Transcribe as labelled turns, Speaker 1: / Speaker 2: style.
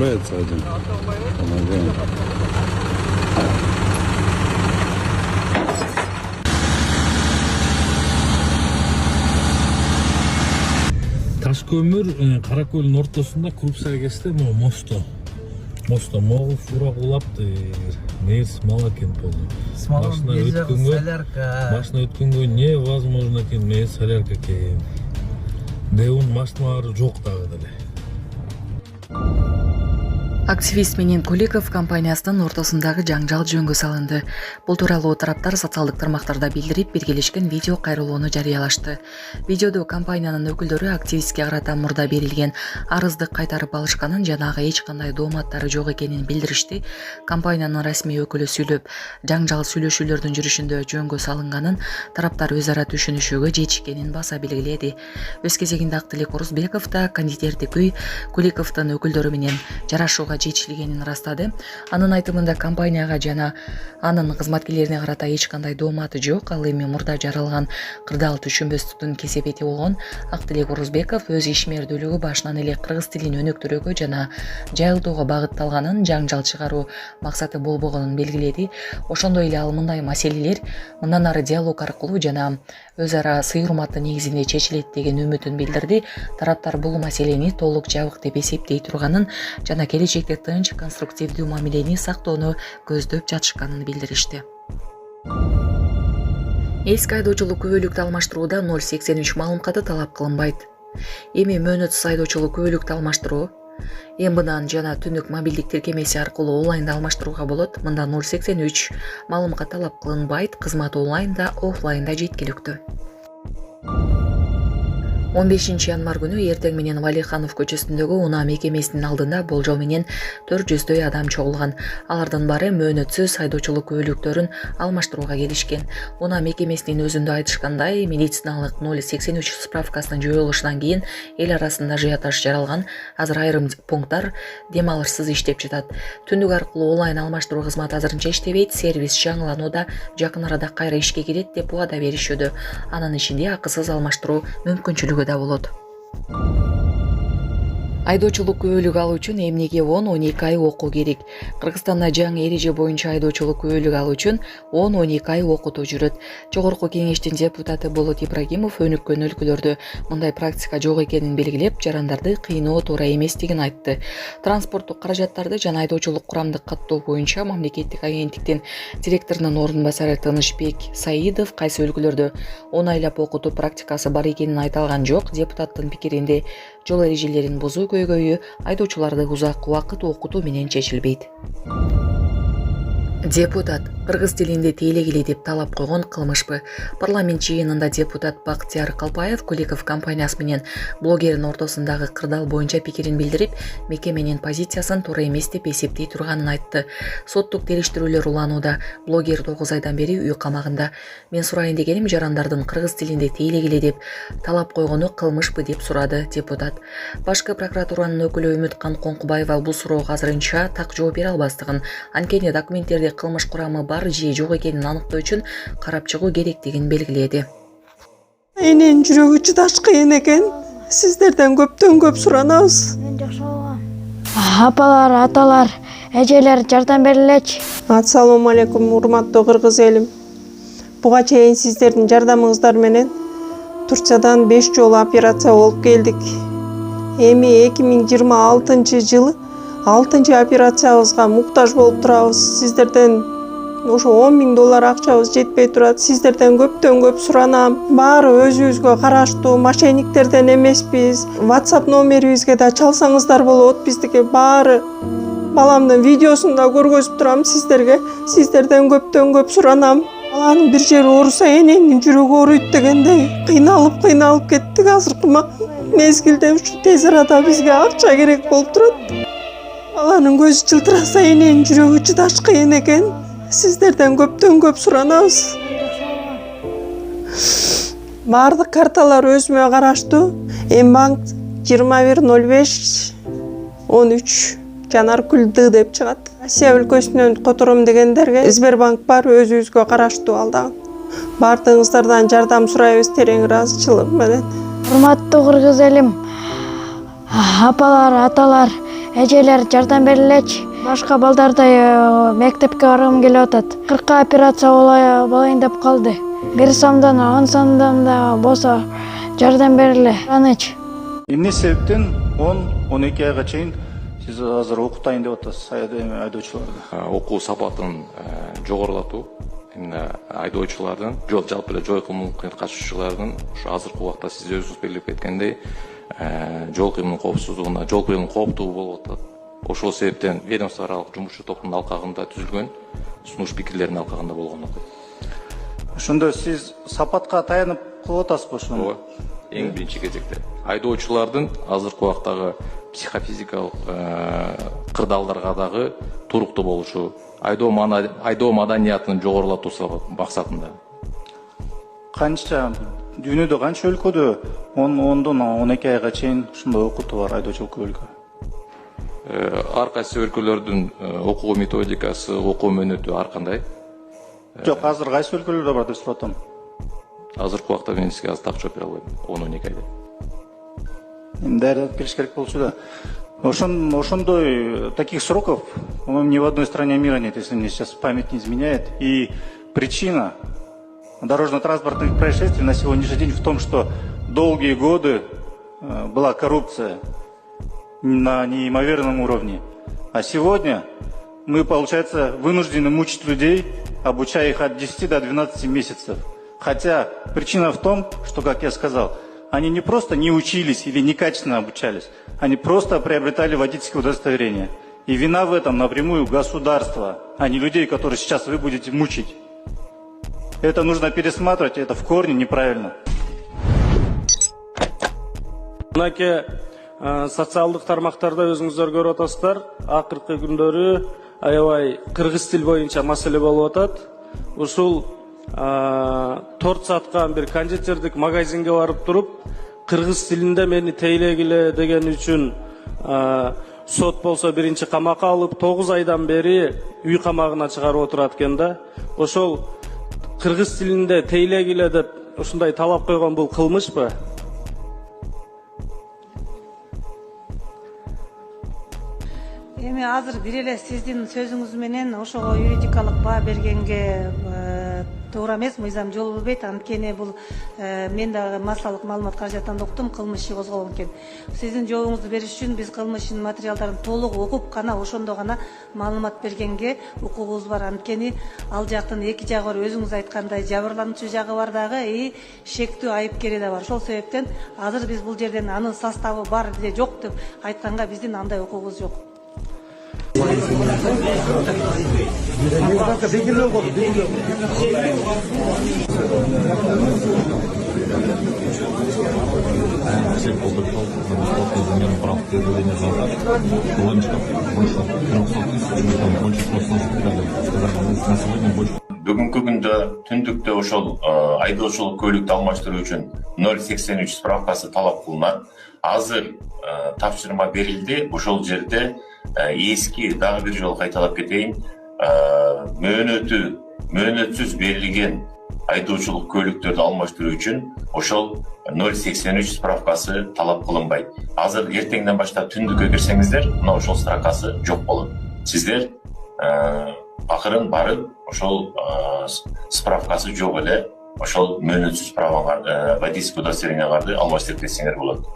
Speaker 1: Нравится один. Помогаем.
Speaker 2: Таш көмір Каракөлдің ортасында Крупская кесте мосто могу фура кулапты. Нерс малакен болду. Машина өткөнгө невозможно экен, мен солярка экен. Деун машиналары жок дагы деле.
Speaker 3: Активист менен Куликов компаниясынын ортосундагы жаңжал жөнгө салынды. Бул тууралуу тараптар социалдык тармактарда билдирип, биргелешкен видео кайрылууну жарыялашты. Видеодо компаниянын өкүлдөрү активистке карата мурда берилген арызды кайтарып алышканын жана ага эч кандай дооматтары жок экенин билдиришти. Компаниянын расмий өкүлү сүйлөп, жаңжал сүйлөшүүлөрдүн жүрүшүндө жөнгө салынганын, тараптар өз ара түшүнүшүүгө жетишкенин баса белгиледи. Өз кезегинде Актилек Орузбеков да кандидаттык Куликовдун өкүлдөрү менен жарашууга жетишилгенин ырастады. Анын айтымында компанияга жана анын кызматкерлерине карата эч кандай дооматы жок. Ал эми мурда жаралган кырдаал түшүнбөстүктүн кесепети болгон Актилек Орузбеков өз ишмердүүлүгү башынан эле кыргыз тилин өнүктүрүүгө жана жайылтууга багытталганын, жаңжал чыгаруу максаты болбогонун белгиледи. Ошондой эле ал мындай маселелер мындан ары диалог аркылуу жана өз ара сый урматтын негизинде чечилет деген үмүтүн билдирди. Тараптар бул маселени толук жабык деп эсептей турганын жана келечекте тынч, конструктивдүү мамилени сактоону көздөп жатышканын билдиришти. Эски айдоочулук күбөлүктү алмаштырууда 083 маалымкаты талап кылынбайт. Эми мөөнөтсүз айдоочулук күбөлүктү алмаштыруу МБнын жана түндүк мобилдик тиркемеси аркылуу онлайнда алмаштырууга болот. Мында 083 маалымат талап кылынбайт. Кызмат онлайнда, офлайнда жеткиликтүү. 15 январ күнү эртең менен Валиханов көчөсүндөгү унаа мекемесинин алдында болжол менен 400дөй адам чогулган. Алардын баары мөөнөтсүз айдоочулук күбөлүктөрүн алмаштырууга келишкен. Унаа мекемесинин өзүндө айтышкандай, медициналык 083 справкасынын жоюлушунан кийин эл арасында ажиотаж жаралган. Азыр айрым пункттар дем алышсыз иштеп жатат. Түндүк аркылуу онлайн алмаштыруу кызматы азырынча иштебейт. Сервис жаңыланууда, жакын арада кайра ишке кирет деп убада беришүүдө. Анын ичинде акысыз алмаштыруу мүмкүнчүлүгү да болот. Айдоочулук күбөлүк алуу үчүн эмнеге 10-12 ай окуу керек? Кыргызстанда жаңы эреже боюнча айдоочулук күбөлүк алуу үчүн 10-12 ай окутуу жүрөт. Жогорку кеңештин депутаты Болот Ибрагимов өнүккөн өлкөлөрдө мындай практика жок экенин белгилеп, жарандарды кыйноо туура эместигин айтты. Транспорттук каражаттарды жана айдоочулук курамдык каттоо боюнча мамлекеттик агенттиктин директорунун ордун басары Тынычбек Саидов кайсы өлкөлөрдө 10 айлап окутуу практикасы бар экенин айта алган жок. Депутаттын пикиринде жол эрежелерин бузуу көйгөйү айдоочуларды узак убакыт окутуу менен чечилбейт. Депутат кыргыз тилинде тейлегиле деп талап койгон кылмышпы? Парламент жыйынында депутат Бактияр Калпаев Куликов компаниясы менен блогердин ортосундагы кырдаал боюнча пикирин билдирип, мекеменин позициясын туура эмес деп эсептей турганын айтты. Соттук териштирүүлөр уланууда. Блогер 9 айдан бери үй камагында. Мен сурайын дегеним, жарандардын кыргыз тилинде тейлегиле деп талап койгону кылмышпы деп сурады депутат. Башкы прокуратуранын өкүлү Үмүткан Коңкубаева бул суроого азырынча так жооп бере албастыгын, анткени документтерде кылмыш курамы бар же жок экенин аныктоо үчүн карап чыгуу керектигин белгиледи.
Speaker 4: Эненин жүрөгү чыдаш кыйын экен. Сиздерден көптөн көп суранабыз.
Speaker 5: Апалар, аталар, эжелер жардам берилечи.
Speaker 4: Ассалому алейкум, урматтуу кыргыз элим. Буга чейин сиздердин жардамыңыздар менен Турциядан 5 жолу операция болуп келдик. Эми 2026-жылы 6-чы операциябызга муктаж болуп турабыз. Сиздерден ошо $10.000 акчабыз жетпей турат. Сиздерден көптөн көп суранам. Баары өзүбүзгө караштуу, мошенниктерден эмеспиз. WhatsApp номерибизге да чалсаңыздар болот. Биздики баары баламдын видеосун да көргөзүп турам сиздерге. Сиздерден көптөн көп суранам. Баланын бир жери ооруса эненин жүрөгү ооруйт дегендей кыйналып кеттик. Азыркы мезгилде ушу тез арада бизге акча керек болуп турат. Баланын көзү жылтыраса эненин жүрөгү чыдаш кыйын экен. Сиздерден көптөн көп суранабыз. Баардык карталар өзүмө караштуу. Мбанк 210513 Жанаркүл Д деп чыгат. Россия өлкөсүнөн котором дегендерге Сбербанк бар, өзүбүзгө караштуу ал дагы. Баардыгыңыздардан жардам сурайбыз терең ыраазычылык менен.
Speaker 5: Урматтуу кыргыз элим, апалар, аталар, эжелер жардам берилечи. Башка балдардай мектепке баргым келип атат. 40 операция болайын деп калды. 1 сомдон 10 сомдон да болсо жардам бериле. Аныч.
Speaker 6: Эмне себептен 10-12 айга чейин сиз азыр окутайын деп атасыз айдоочуларды?
Speaker 7: Окуу сапатын жогорулатуу, айдоочулардын, жалпы эле жойкулмун катышуучулардын ушу азыркы убакта сиз өзүңүз белгилеп кеткендей, жол кыймылынын коопсуздугуна, жол кыймылынын кооптуу болуп атат. Ошол себептен ведомство аралык жумушчу топтун алкагында түзүлгөн, сунуш пикирлердин алкагында болгон окуя.
Speaker 6: Ошондо сиз сапатка таянып кылып атасызбы ошону?
Speaker 7: Ооба. Эң биринчи кезекте айдоочулардын азыркы убактагы психофизикалык кырдаалдарга дагы туруктуу болушу, айдоо маданиятын жогорулатуу максатында.
Speaker 6: Канча дүйнөдө канча өлкөдө 10-дон 12 айга чейин ушундай окутуу бар айдоочулук өлкө?
Speaker 7: Ар кайсы өлкөлөрдүн окуу методикасы, окуу мөөнөтү ар кандай.
Speaker 6: Жок, азыр кайсы өлкөлөрдө бар деп сурап атам.
Speaker 7: Азыркы убакта мен сизге азыр так жооп бере албайм. 10-12 айда.
Speaker 6: Эми даярдап келиш керек болчу да. Ошондой таких сроков, по-моему, ни в одной стране мира нет, если мне сейчас память не изменяет. И причина дорожно-транспортных происшествий на сегодняшний день в том, что долгие годы была коррупция на неимоверном уровне. А сегодня мы, получается, вынуждены мучить людей, обучая их от 10 до 12 месяцев. Хотя причина в том, что, как я сказал, они не просто не учились или некачественно обучались, они просто приобретали водительское удостоверение. И вина в этом напрямую государства, а не людей, которые сейчас вы будете мучить. Это нужно пересматривать, это в корне неправильно.
Speaker 8: Мынакей социалдык тармактарда өзүңүздөр көрүп атасыздар, акыркы күндөрү аябай кыргыз тил боюнча маселе болуп атат. Ушул торт саткан бир кондитердик магазинге барып туруп, кыргыз тилинде мени тейлегиле деген үчүн сот болсо биринчи камакка алып 9 айдан бери үй камагына чыгарып отурат экен да. Ошол кыргыз тилинде тейлегиле деп ушундай талап койгон бул кылмышпы?
Speaker 9: Эми азыр бир эле сиздин сөзүңүз менен ошого юридикалык баа бергенге туура эмес, мыйзам жол бербейт. Анткени бул мен дагы массалык маалымат каражаттан уктум, кылмыш иши козголгон экен. Сиздин жообуңузду бериш үчүн биз кылмыш ишинин материалдарын толук окуп гана ошондо гана маалымат бергенге укугубуз бар. Анткени ал жактын эки жагы бар, өзүңүз айткандай жабырлануучу жагы бар дагы, шектүү айыпкери да бар. Ошол себептен азыр биз бул жерден анын составы бар же жок деп айтканга биздин андай укугубуз жок.
Speaker 1: Всех полдоков за бесплатную замену прав предъявления звонка. Колончиков больше 300 тысяч, там больше просто сказали, на сегодня больше.
Speaker 10: Бүгүнкү күндө түндүктө ошол айдоочулук көлүктү алмаштыруу үчүн 083 справкасы талап кылынат. Азыр тапшырма берилди. Ошол жерде эски дагы бир жолу кайталап кетейин, мөөнөтсүз берилген айдоочулук көлүктөрдү алмаштыруу үчүн ошол 083 справкасы талап кылынбайт. Азыр эртеңден баштап түндүккө кирсеңиздер, мына ошол справкасы жок болот. Сиздер акырын барып ошол справкасы жок эле ошол мөөнөтсүз праваңар, водительский удостоверениеңарды алмаштырып кетсеңер болот.